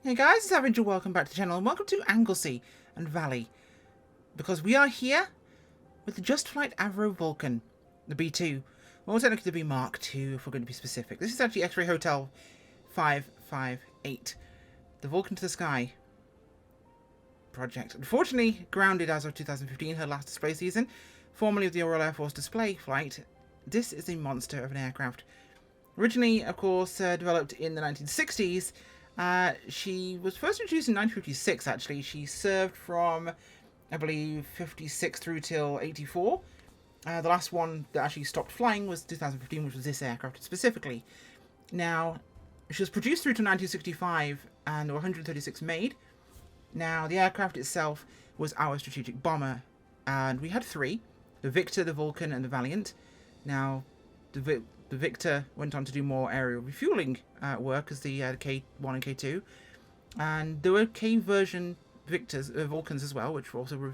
Hey guys, it's Avro. Welcome back to the channel and welcome to Anglesey and Valley. Because we are here with the Just Flight Avro Vulcan, the B2. Well, technically the B Mark II if we're going to be specific. This is actually X-Ray Hotel 558. The Vulcan to the Sky project. Unfortunately, grounded as of 2015, her last display season. Formerly of the Royal Air Force display flight. This is a monster of an aircraft. Originally, of course, developed in the 1960s. She was first introduced in 1956, actually. She served from, I believe, 56 through till 84. The last one that actually stopped flying was 2015, which was this aircraft specifically. Now, she was produced through to 1965, and there were 136 made. Now, the aircraft itself was our strategic bomber, and we had three: the Victor, the Vulcan, and the Valiant. Now, the Victor went on to do more aerial refueling work as the K1 and K2. And there were K version Vulcans as well, which were also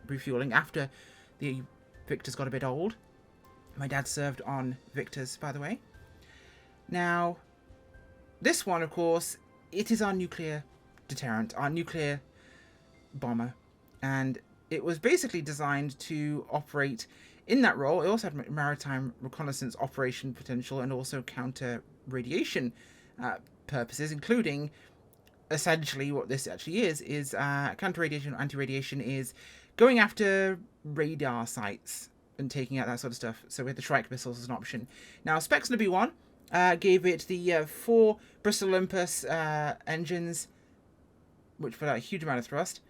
refueling after the Victors got a bit old. My dad served on Victors, by the way. Now, this one, of course, it is our nuclear deterrent, our nuclear bomber. And it was basically designed to operate in that role. It also had maritime reconnaissance operation potential and also counter radiation purposes, including essentially what this actually is counter radiation, anti-radiation is going after radar sites and taking out that sort of stuff. So we had the Shrike missiles as an option. Now, specs on the B1 gave it the 4 Bristol Olympus engines, which put out a huge amount of thrust.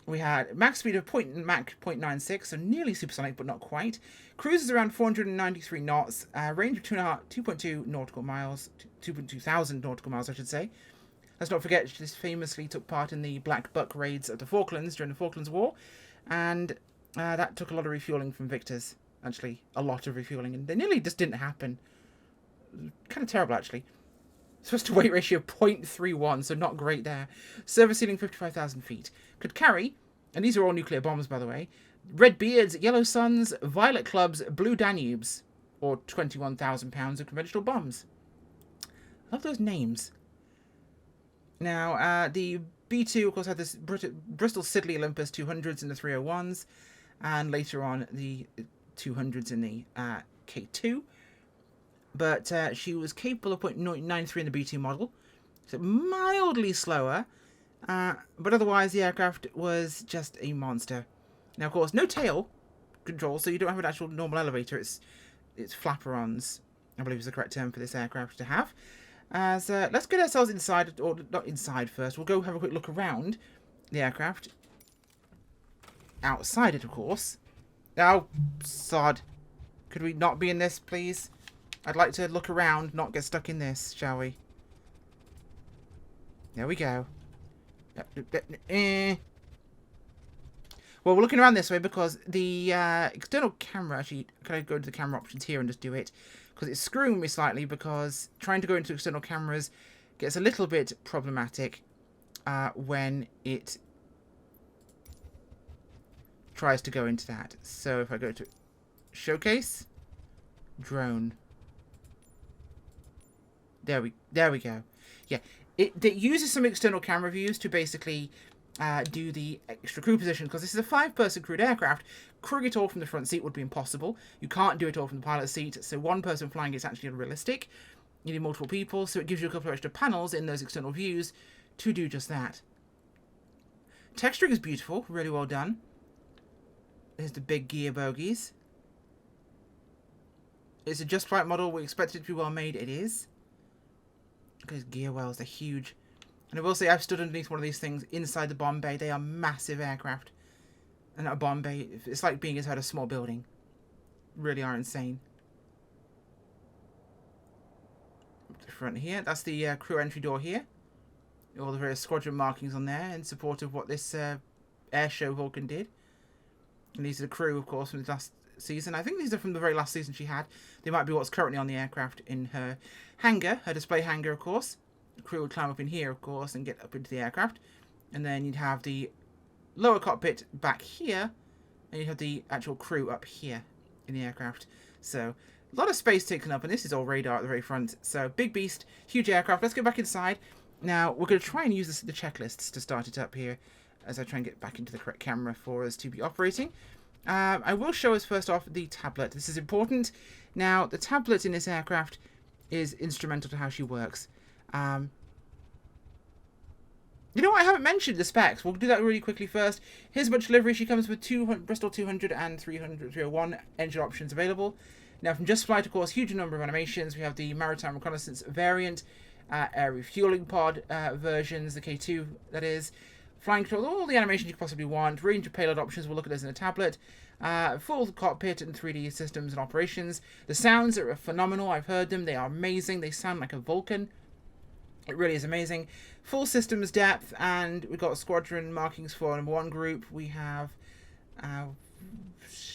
We had max speed of Mach 0.96, so nearly supersonic, but not quite. Cruises around 493 knots, range of 2.2 nautical miles, 2.2 thousand nautical miles, I should say. Let's not forget, this famously took part in the Black Buck raids of the Falklands during the Falklands War, and that took a lot of refueling from Victors. Actually, a lot of refueling, and they nearly just didn't happen. Kind of terrible, actually. Thrust to weight ratio 0.31, so not great there. Service ceiling 55,000 feet. Could carry, and these are all nuclear bombs, by the way, Red Beards, Yellow Suns, Violet Clubs, Blue Danubes, or 21,000 pounds of conventional bombs. I love those names. Now, the B2, of course, had this Bristol Siddeley Olympus 200s in the 301s, and later on the 200s in the K2. But she was capable of 0.93 in the B2 model, so mildly slower, but otherwise the aircraft was just a monster. Now, of course, no tail control, so you don't have an actual normal elevator. It's flaperons, I believe is the correct term for this aircraft to have. So let's get ourselves inside, or not inside first. We'll go have a quick look around the aircraft. Outside it, of course. Oh, sod. Could we not be in this, please? I'd like to look around, not get stuck in this, shall we? There we go. Well, we're looking around this way because the external camera, actually, can I go into the camera options here and just do it? Because it's screwing me slightly, because trying to go into external cameras gets a little bit problematic when it tries to go into that. So if I go to showcase, drone. There we go. Yeah, it uses some external camera views to basically do the extra crew position, because this is a 5-person crewed aircraft. Crewing it all from the front seat would be impossible. You can't do it all from the pilot seat, so one person flying is actually unrealistic. You need multiple people, so it gives you a couple of extra panels in those external views to do just that. Texturing is beautiful, really well done. There's the big gear bogies. It's a Just Flight model. We expect it to be well made. It is. Those gear wells, they're huge. And I will say, I've stood underneath one of these things inside the bomb bay. They are massive aircraft. And a bomb bay, it's like being inside a small building. Really are insane. Up the front here, that's the crew entry door here. All the various squadron markings on there in support of what this air show Vulcan did. And these are the crew, of course, from the last season. I think these are from the very last season she had. They might be what's currently on the aircraft in her hangar, her display hangar, of course. The crew would climb up in here, of course, and get up into the aircraft. And then you'd have the lower cockpit back here, and you'd have the actual crew up here in the aircraft. So a lot of space taken up, and this is all radar at the very front. So big beast, huge aircraft. Let's go back inside. Now, we're going to try and use the checklists to start it up here as I try and get back into the correct camera for us to be operating. I will show us first off the tablet. This is important. Now, the tablet in this aircraft is instrumental to how she works. You know what? I haven't mentioned the specs. We'll do that really quickly first. Here's a bunch of livery. She comes with Bristol 200 and 301 engine options available. Now, from Just Flight, of course, huge number of animations. We have the Maritime Reconnaissance variant, air refueling pod versions, the K2, that is. Flying control, all the animations you could possibly want. Range of payload options, we'll look at this in a tablet. Full cockpit and 3D systems and operations. The sounds are phenomenal. I've heard them. They are amazing. They sound like a Vulcan. It really is amazing. Full systems depth, and we've got squadron markings for number 1 group. We have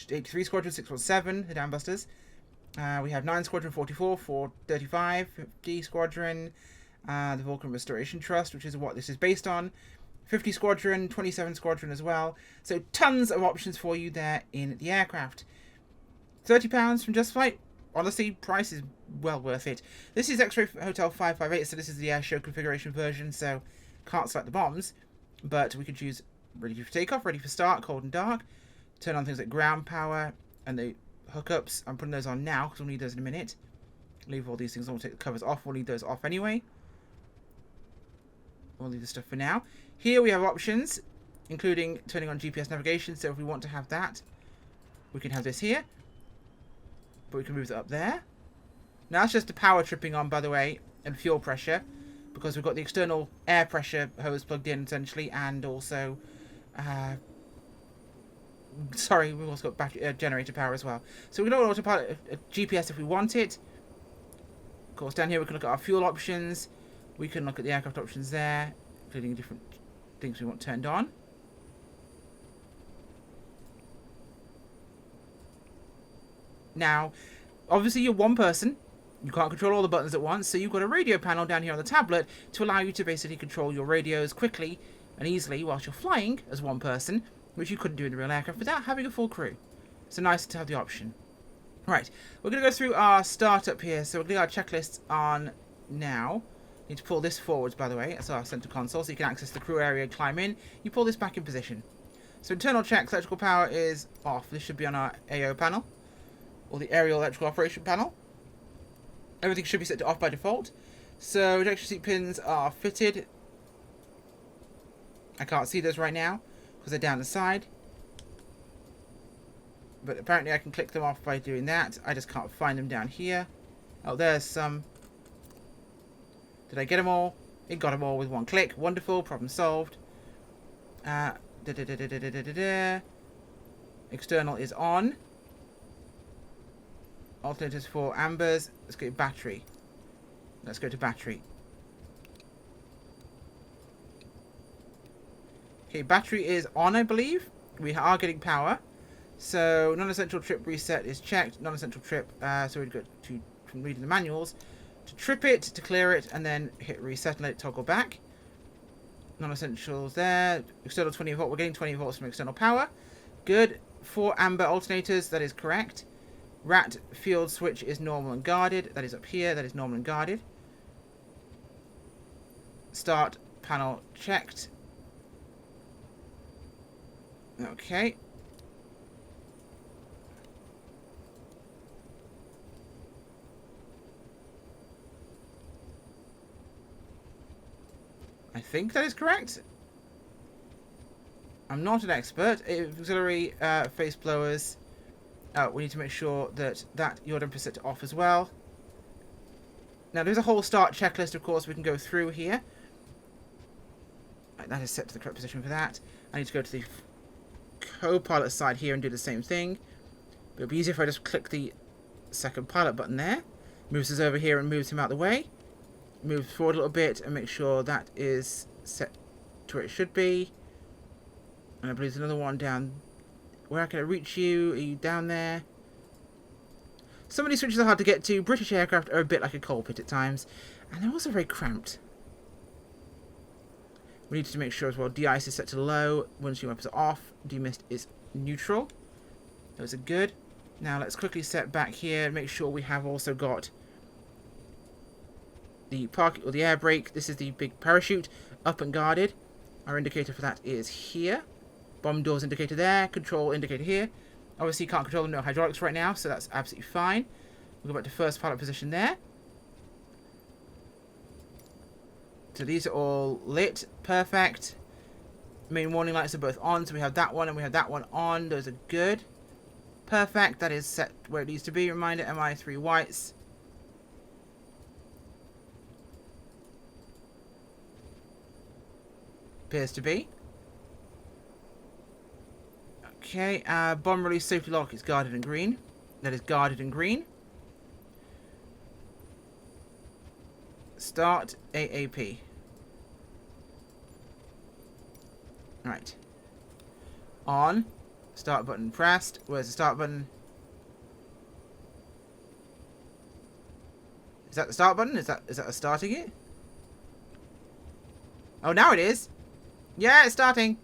83 Squadron 617, the Dambusters. We have 9 Squadron 44, 435, 50 Squadron, the Vulcan Restoration Trust, which is what this is based on. 50 Squadron, 27 Squadron as well. So tons of options for you there in the aircraft. £30 from Just Flight. Honestly, price is well worth it. This is X-Ray Hotel 558, so this is the airshow configuration version, so can't select the bombs. But we can choose ready for takeoff, ready for start, cold and dark. Turn on things like ground power and the hookups. I'm putting those on now because we'll need those in a minute. Leave all these things on, we'll take the covers off. We'll need those off anyway. We'll leave the stuff for now. Here we have options, including turning on GPS navigation. So if we want to have that, we can have this here. But we can move it up there. Now that's just the power tripping on, by the way, and fuel pressure, because we've got the external air pressure hose plugged in essentially, and also, sorry, we've also got battery generator power as well. So we can autopilot a GPS if we want it. Of course, down here we can look at our fuel options. We can look at the aircraft options there, including different things we want turned on. Now, obviously you're one person. You can't control all the buttons at once, so you've got a radio panel down here on the tablet to allow you to basically control your radios quickly and easily whilst you're flying as one person, which you couldn't do in the real aircraft without having a full crew. So nice to have the option. Right, we're going to go through our startup here, so we'll do our checklists on now. Need to pull this forwards, by the way. That's our center console, so you can access the crew area and climb in. You pull this back in position. So internal checks, electrical power is off. This should be on our AO panel, or the aerial electrical operation panel. Everything should be set to off by default. So ejection seat pins are fitted. I can't see those right now because they're down the side. But apparently I can click them off by doing that. I just can't find them down here. Oh, there's some. Did I get them all? It got them all with one click. Wonderful. Problem solved. External is on. Alternators for ambers. Let's go to battery. Let's go to battery. Okay, battery is on, I believe. We are getting power. So non-essential trip reset is checked. Non-essential trip. So we'd go to, from reading the manuals, to trip it, to clear it, and then hit reset and let it toggle back. Non-essentials there. External 20 volt. We're getting 20 volts from external power. Good. 4 amber alternators. That is correct. RAT field switch is normal and guarded. That is up here. That is normal and guarded. Start panel checked. Okay. I think that is correct. I'm not an expert. Auxiliary face blowers. We need to make sure that your damper is set to off as well. Now there's a whole start checklist, of course, we can go through here. Right, that is set to the correct position for that. I need to go to the co-pilot side here and do the same thing. But it'll be easier if I just click the second pilot button there. Moves us over here and moves him out the way. Move forward a little bit and make sure that is set to where it should be. And I believe there's another one down. Where can I reach you? Are you down there? Some of these switches are hard to get to. British aircraft are a bit like a coal pit at times. And they're also very cramped. We need to make sure as well de-ice is set to low. Once your weapons are off, demist is neutral. Those are good. Now let's quickly set back here and make sure we have also got the park or the air brake. This is the big parachute, up and guarded. Our indicator for that is here. Bomb doors indicator there. Control indicator here. Obviously, you can't control them, no hydraulics right now, so that's absolutely fine. We'll go back to first pilot position there. So these are all lit. Perfect. Main warning lights are both on, so we have that one and we have that one on. Those are good. Perfect. That is set where it needs to be. Reminder, MI3 whites. Appears to be. Okay, bomb release safety lock is guarded in green. That is guarded in green. Start AAP. Right. On. Start button pressed. Where's the start button? Is that the start button? Is that a starting it? Oh, now it is. Yeah, it's starting.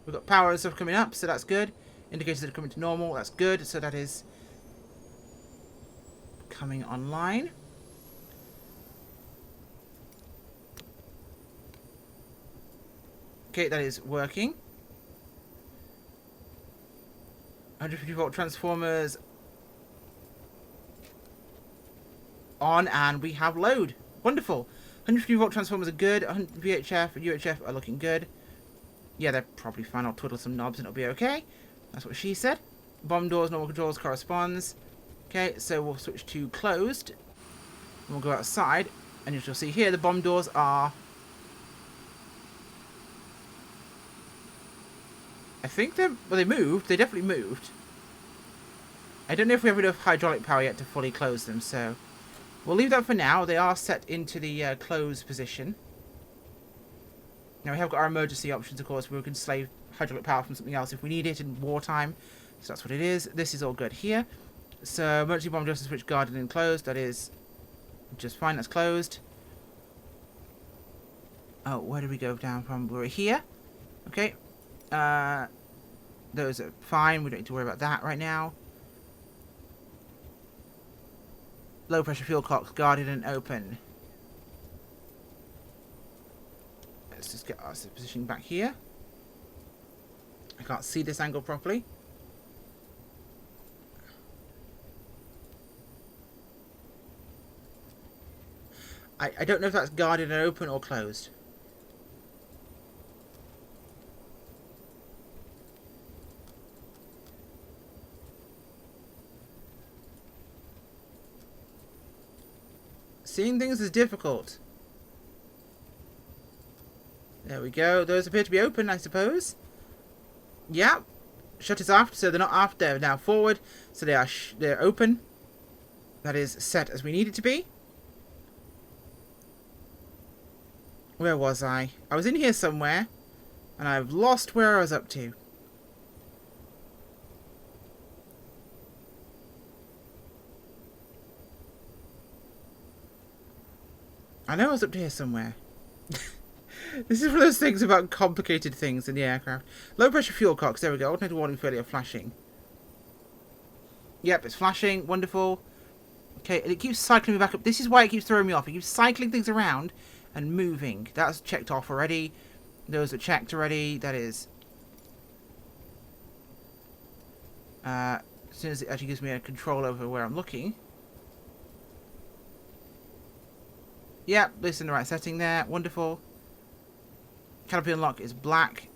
We've got power and stuff coming up, so that's good. Indicators that are coming to normal, that's good. So that is coming online. Okay, that is working. 150 volt transformers on, and we have load. Wonderful. 150 volt transformers are good. VHF and UHF are looking good. Yeah, they're probably fine. I'll twiddle some knobs and it'll be okay. That's what she said. Bomb doors, normal controls corresponds. Okay, so we'll switch to closed. And we'll go outside. And as you'll see here, the bomb doors are... I think they're... Well, they moved. They definitely moved. I don't know if we have enough hydraulic power yet to fully close them, so... We'll leave that for now. They are set into the closed position. Now we have got our emergency options, of course, where we can slave hydraulic power from something else if we need it in wartime. So that's what it is. This is all good here. So emergency bomb adjustment switch guarded and closed. That is just fine. That's closed. Oh, where did we go down from? We're here. Okay. Those are fine. We don't need to worry about that right now. Low pressure fuel cocks guarded and open. Let's just get our position back here. I can't see this angle properly. I don't know if that's guarded and open or closed. Seeing things is difficult. There we go. Those appear to be open, I suppose. Yeah. Shutters aft, so they're not aft, they're now forward. So they're open. That is set as we need it to be. Where was I? I was in here somewhere. And I've lost where I was up to. I know I was up to here somewhere. This is one of those things about complicated things in the aircraft. Low pressure fuel cocks. There we go. Automated warning failure flashing. Yep, it's flashing. Wonderful. Okay, and it keeps cycling me back up. This is why it keeps throwing me off. It keeps cycling things around and moving. That's checked off already. Those are checked already. That is... as soon as it actually gives me a control over where I'm looking. Yep, this is in the right setting there. Wonderful. Canopy unlock is black.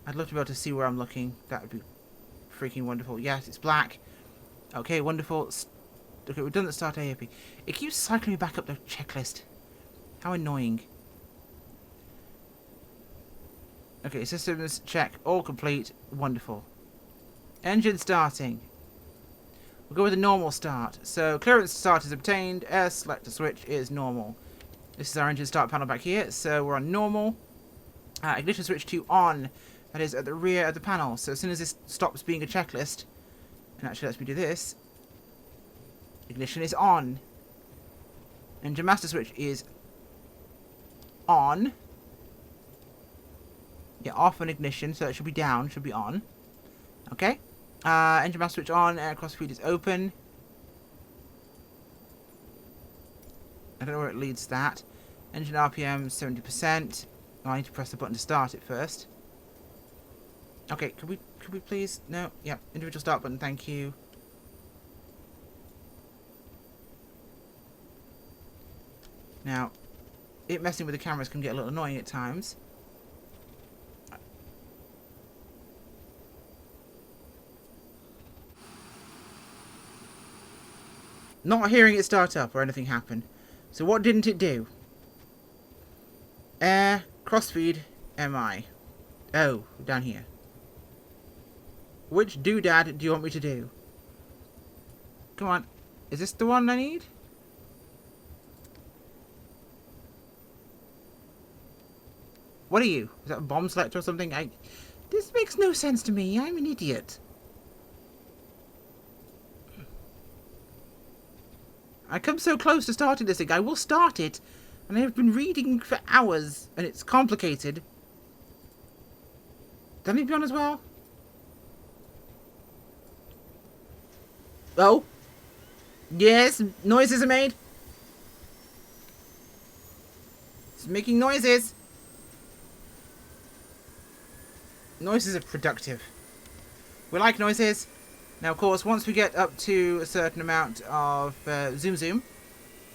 I'd love to be able to see where I'm looking. That would be freaking wonderful. Yes, it's black. Okay, wonderful. Okay, we've done the start AAP. It keeps cycling me back up the checklist. How annoying. Okay, systems check. All complete. Wonderful. Engine starting. We'll go with a normal start. So, clearance start is obtained. Air selector switch is normal. This is our engine start panel back here. So, we're on normal. Ignition switch to on. That is at the rear of the panel. So, as soon as this stops being a checklist, and actually lets me do this, ignition is on. Engine master switch is on. Yeah, off and ignition. So, it should be down. Should be on. Okay. Engine master switch on, aircraft speed is open. I don't know where it leads that. Engine RPM 70%. Oh, I need to press the button to start it first. Okay, could we please? No, yep, individual start button, thank you. Now, it messing with the cameras can get a little annoying at times. Not hearing it start up or anything happen. So what didn't it do? Air, crossfeed, MI. Oh, down here. Which doodad do you want me to do? Come on. Is this the one I need? What are you? Is that a bomb selector or something? This makes no sense to me. I'm an idiot. I come so close to starting this thing. I will start it. And I have been reading for hours. And it's complicated. Does that need to be on as well? Oh. Yes, noises are made. It's making noises. Noises are productive. We like noises. Now, of course, once we get up to a certain amount of zoom,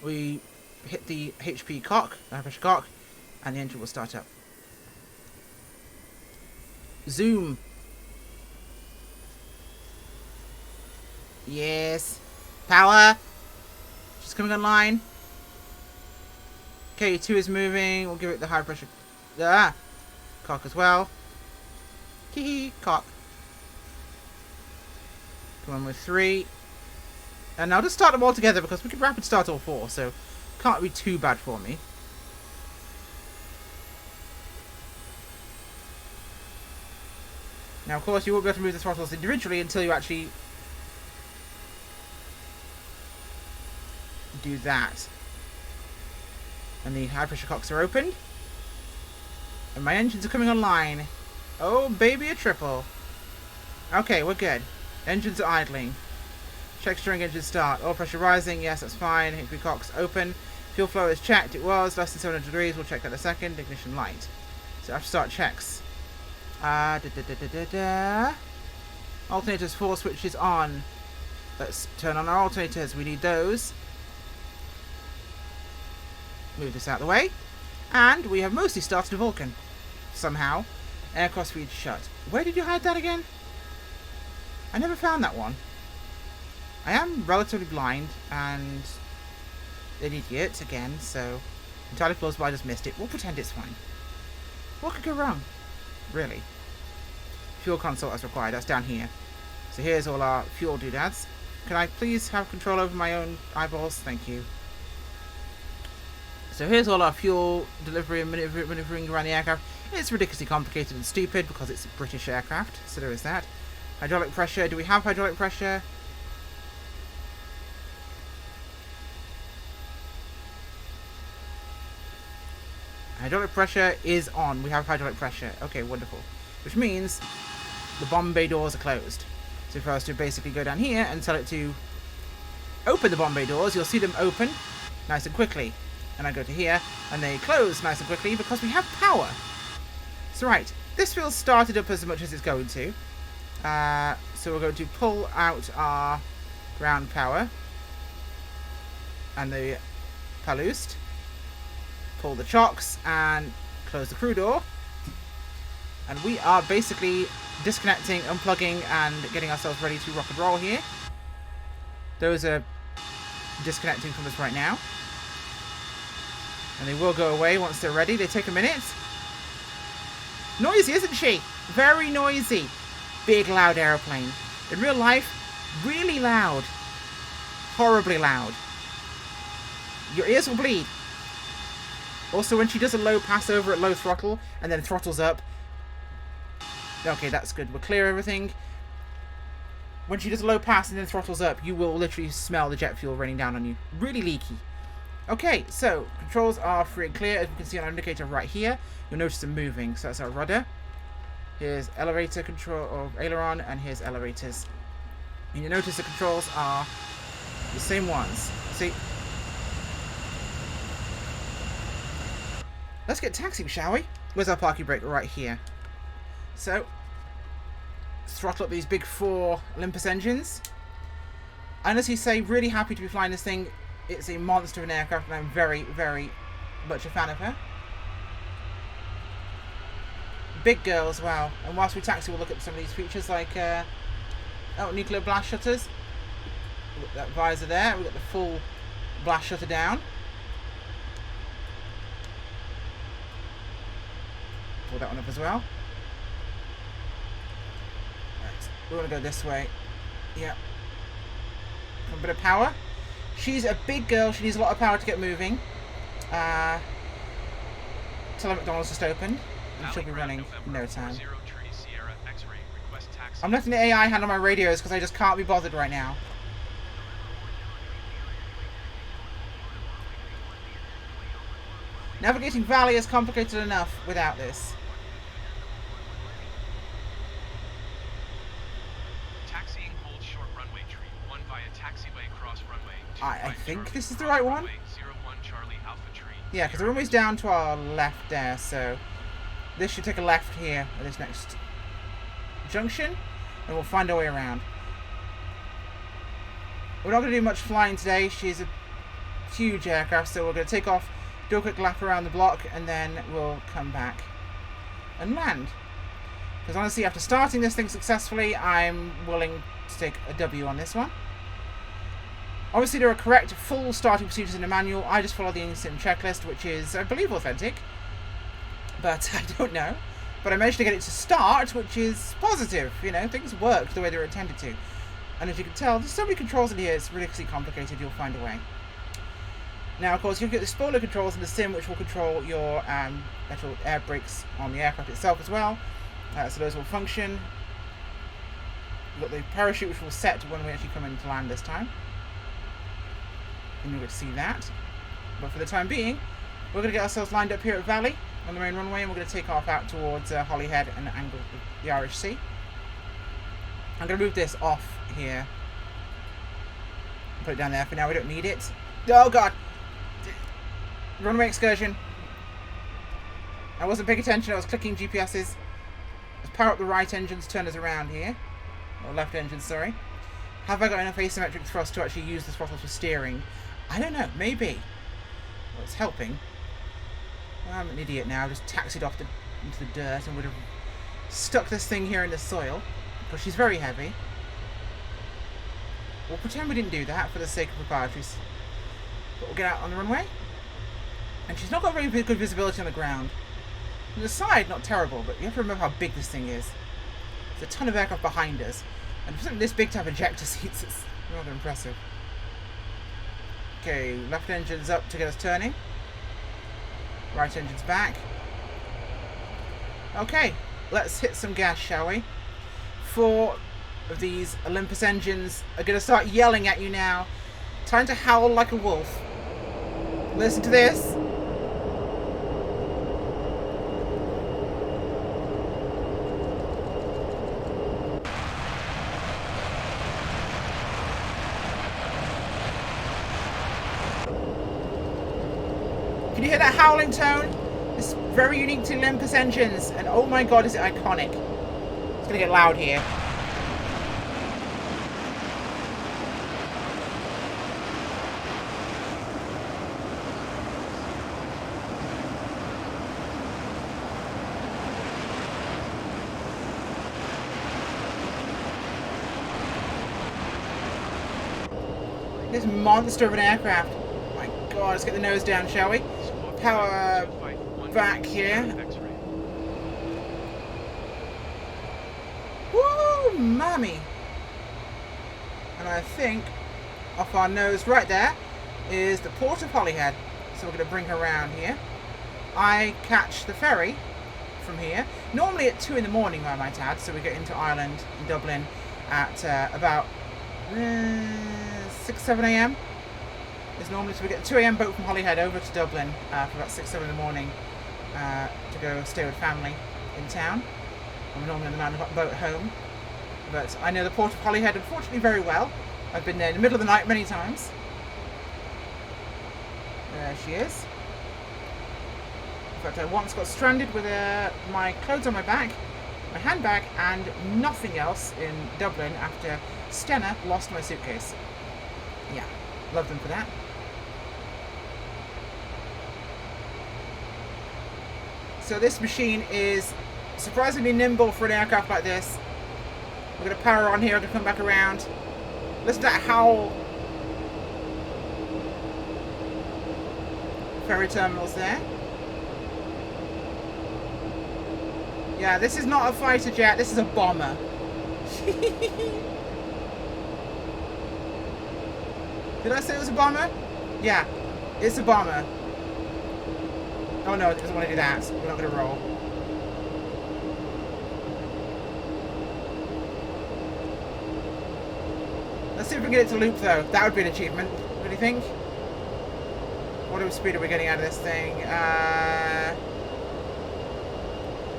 we hit the HP cock, high pressure cock, and the engine will start up. Zoom. Yes. Power. She's coming online. Okay, 2 is moving. We'll give it the high pressure cock as well. Hee cock. Come on with 3. And now just start them all together because we can rapid start all 4, so can't be too bad for me. Now, of course, you won't be able to move the throttles individually until you actually do that. And the high pressure cocks are opened. And my engines are coming online. Oh, baby, a triple. Okay, we're good. Engines are idling. Check steering engine start. Oil pressure rising. Yes, that's fine. HP cocks open. Fuel flow is checked. It was less than 700 degrees. We'll check that in a second. Ignition light. So I have to start checks. Alternators 4 switches on. Let's turn on our alternators. We need those. Move this out of the way. And we have mostly started a Vulcan. Somehow. Air crossfeed shut. Where did you hide that again? I never found that one. I am relatively blind and an idiot again, so entirely plausible I just missed it. We'll pretend it's fine. What could go wrong? Really? Fuel console as required. That's down here. So here's all our fuel doodads. Can I please have control over my own eyeballs? Thank you. So here's all our fuel delivery and maneuvering around the aircraft. It's ridiculously complicated and stupid because it's a British aircraft, so there is that. Hydraulic pressure. Do we have hydraulic pressure? Hydraulic pressure is on. We have hydraulic pressure. Okay, wonderful. Which means the bomb bay doors are closed. So if I was to basically go down here and tell it to open the bomb bay doors, you'll see them open nice and quickly. And I go to here, and they close nice and quickly because we have power. So right, this feels started up as much as it's going to. So we're going to pull out our ground power and the paloost. Pull the chocks and close the crew door. And we are basically disconnecting, unplugging, and getting ourselves ready to rock and roll here. Those are disconnecting from us right now. And they will go away once they're ready. They take a minute. Noisy, isn't she? Very noisy. Big, loud aeroplane. In real life, really loud. Horribly loud. Your ears will bleed. Also, when she does a low pass over at low throttle and then throttles up. Okay, that's good. We'll clear everything. When she does a low pass and then throttles up, you will literally smell the jet fuel raining down on you. Really leaky. Okay, so controls are free and clear. As we can see on our indicator right here, you'll notice them moving. So that's our rudder. Here's elevator control or aileron, and here's elevators. And you notice the controls are the same ones. See? Let's get taxiing, shall we? Where's our parking brake? Right here. So, throttle up these big 4 Olympus engines. And as you say, really happy to be flying this thing. It's a monster of an aircraft, and I'm very, very much a fan of her. Big girl as well. And whilst we taxi, we'll look at some of these features like nuclear blast shutters. We've got that visor there. We've got the full blast shutter down. Pull that one up as well. Right, we want to go this way. Yeah. A bit of power. She's a big girl. She needs a lot of power to get moving. Till McDonald's just opened. And she'll be running in no time. I'm letting the AI handle my radios because I just can't be bothered right now. Navigating Valley is complicated enough without this. Taxiing hold short runway tree. 1 via taxiway cross runway. I think this is the right one. 01 Charlie Alpha tree. Yeah, because the runway's down to our left there, so this should take a left here at this next junction, and we'll find our way around. We're not going to do much flying today. She's a huge aircraft, so we're going to take off, do a quick lap around the block, and then we'll come back and land. Because honestly, after starting this thing successfully, I'm willing to take a W on this one. Obviously, there are correct full starting procedures in the manual. I just follow the instant checklist, which is, I believe, authentic. But I don't know. But I managed to get it to start, which is positive. You know, things worked the way they were intended to. And as you can tell, there's so many controls in here, it's ridiculously complicated. You'll find a way. Now, of course, you'll get the spoiler controls in the sim, which will control your actual air brakes on the aircraft itself as well. So those will function. You've got the parachute, which will set when we actually come in to land this time. And you'll get to see that. But for the time being, we're going to get ourselves lined up here at Valley on the main runway, and we're going to take off out towards Holyhead and angle the Irish Sea. I'm going to move this off here. Put it down there for now. We don't need it. Oh god! Runway excursion. I wasn't paying attention. I was clicking GPSs. Let's power up the right engines, turn us around here. Or left engine, sorry. Have I got enough asymmetric thrust to actually use the throttle for steering? I don't know. Maybe. Well, it's helping. I'm an idiot now. I just taxied off into the dirt and would have stuck this thing here in the soil. Because she's very heavy. We'll pretend we didn't do that for the sake of proprietary. But we'll get out on the runway. And she's not got very good visibility on the ground. On the side, not terrible, but you have to remember how big this thing is. There's a ton of aircraft behind us. And for something this big to have ejector seats, it's rather impressive. Okay, left engine's up to get us turning. Right engine's back. Okay, let's hit some gas, shall we? 4 of these Olympus engines are going to start yelling at you now. Time to howl like a wolf. Listen to this. Can you hear that howling tone? It's very unique to Olympus engines, and oh my god, is it iconic. It's gonna get loud here. This monster of an aircraft. Oh my god, let's get the nose down, shall we? Power back here. Woo, mommy! And I think off our nose right there is the port of Holyhead. So we're going to bring her around here. I catch the ferry from here, normally at 2 in the morning, I might add. So we get into Ireland in Dublin at about 6, 7 a.m. Is normally, so we get a 2 a.m. boat from Holyhead over to Dublin for about 6, 7 in the morning to go stay with family in town. And we're normally on the mountain boat home. But I know the port of Holyhead, unfortunately, very well. I've been there in the middle of the night many times. There she is. fact, I once got stranded with my clothes on my back, my handbag, and nothing else in Dublin after Stena lost my suitcase. Yeah, love them for that. So this machine is surprisingly nimble for an aircraft like this. We're going to power on here, I'm going to come back around. Listen to that howl. Ferry terminals there. Yeah, this is not a fighter jet, this is a bomber. Did I say it was a bomber? Yeah, it's a bomber. Oh no, it doesn't want to do that, so we're not going to roll. Let's see if we can get it to loop though. That would be an achievement. What do you think? What speed are we getting out of this thing?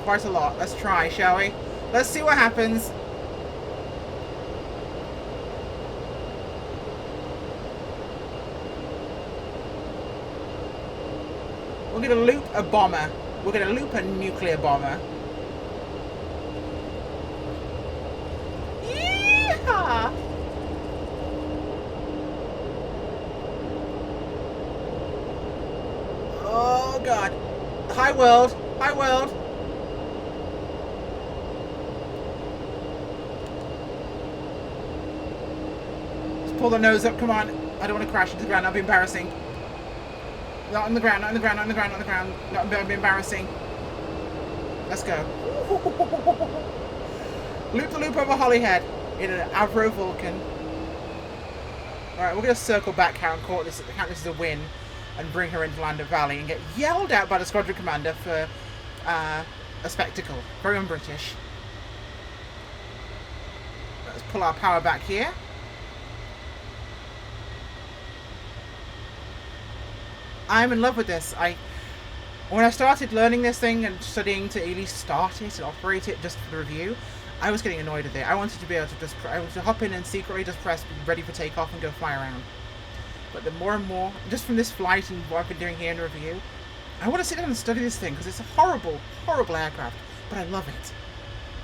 Quite a lot. Let's try, shall we? Let's see what happens. We're going to loop a bomber. We're going to loop a nuclear bomber. Yeehaw! Oh god. Hi world. Hi world. Let's pull the nose up. Come on. I don't want to crash into the ground. That'll be embarrassing. Not on the ground. Not on the ground. Not on the ground. Not on the ground. That'll be embarrassing. Let's go. Loop the loop over Holyhead in an Avro Vulcan. Alright, we're going to circle back, count this as a win, and bring her into Lander Valley and get yelled at by the squadron commander for a spectacle. Very un-British. Let's pull our power back here. I'm in love with this. When I started learning this thing and studying to at least start it and operate it just for the review, I was getting annoyed with it. I wanted to be able to I wanted to hop in and secretly just press ready for takeoff and go fly around. But the more and more, just from this flight and what I've been doing here in the review, I want to sit down and study this thing because it's a horrible, horrible aircraft, but I love it.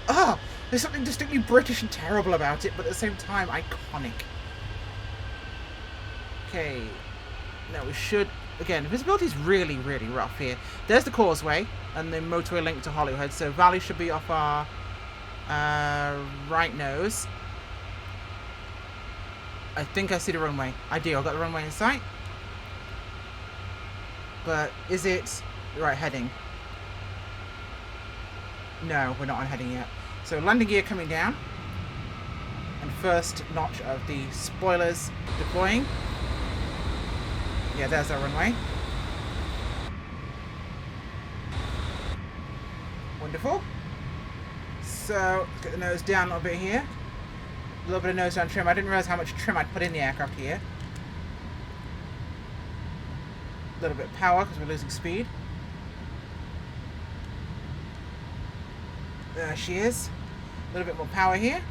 Ah, there's something distinctly British and terrible about it, but at the same time, iconic. Okay, now we should, again, visibility is really, really rough here. There's the causeway and the motorway link to Holyhead, so Valley should be off our right nose. I think I see the runway. I do. I've got the runway in sight. But is it the right heading? No, we're not on heading yet. So landing gear coming down. And first notch of the spoilers deploying. Yeah, there's our runway. Wonderful. So, let's get the nose down a little bit here. A little bit of nose down trim. I didn't realise how much trim I'd put in the aircraft here. A little bit of power because we're losing speed. There she is. A little bit more power here.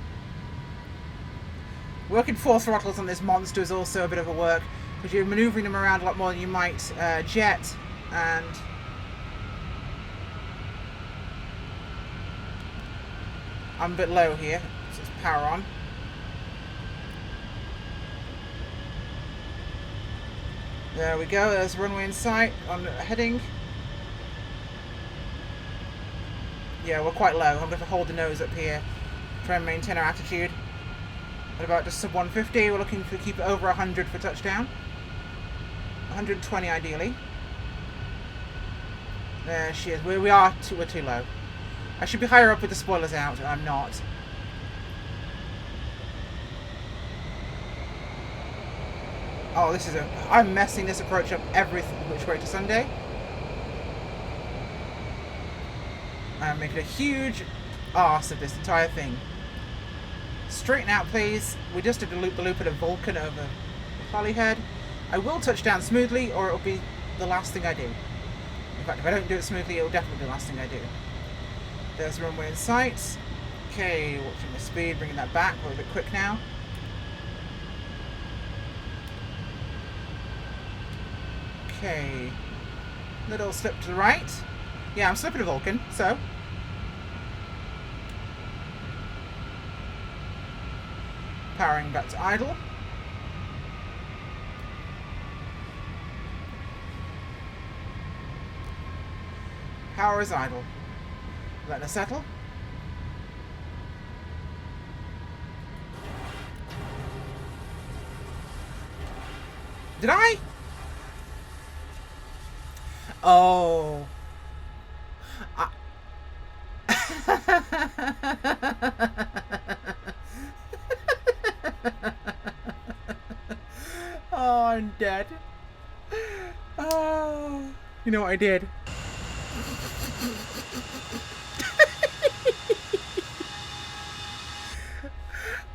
Working full throttles on this monster is also a bit of a work because you're manoeuvring them around a lot more than you might jet, and I'm a bit low here, so it's power on. There we go, there's runway in sight on heading. Yeah, we're quite low. I'm going to hold the nose up here, try and maintain our attitude. At about just sub 150, we're looking to keep it over 100 for touchdown. 120 ideally. There she is. We're too low. I should be higher up with the spoilers out, and I'm not. Oh, I'm messing this approach up every which way to Sunday. I'm making a huge arse of this entire thing. Straighten out, please. We just did a loop-the-loop at a Vulcan over Holyhead. I will touch down smoothly, or it'll be the last thing I do. In fact, if I don't do it smoothly, it'll definitely be the last thing I do. There's the runway in sight. Okay, watching the speed, bringing that back. We're a bit quick now. Okay. Little slip to the right. Yeah, I'm slipping a Vulcan, so... Powering back to idle. Power is idle. Letting her settle. Did I? Oh. Oh, I'm dead. Oh. You know what I did?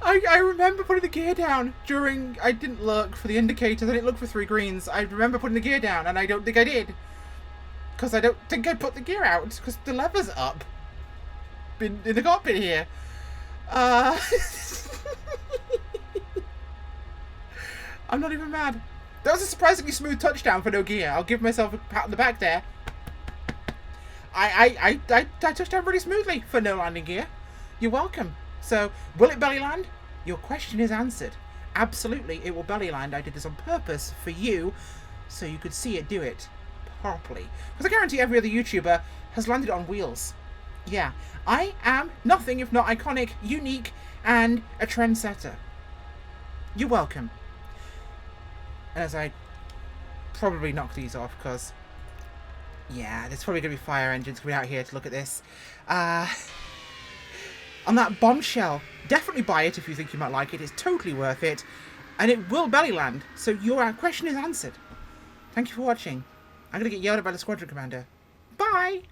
I remember putting the gear down during... I didn't look for the indicators. I didn't look for 3 greens. I remember putting the gear down, and I don't think I did. Because I don't think I put the gear out, because the lever's up. In the cockpit here. I'm not even mad. That was a surprisingly smooth touchdown for no gear. I'll give myself a pat on the back there. I touched down really smoothly for no landing gear. You're welcome. So, will it belly land? Your question is answered. Absolutely, it will belly land. I did this on purpose for you, so you could see it do it properly. Because I guarantee every other YouTuber has landed on wheels. Yeah, I am nothing if not iconic, unique, and a trendsetter. You're welcome. And as I probably knock these off, because... yeah, there's probably going to be fire engines coming out here to look at this. On that bombshell, definitely buy it if you think you might like it. It's totally worth it. And it will belly land. So your question is answered. Thank you for watching. I'm going to get yelled at by the squadron commander. Bye!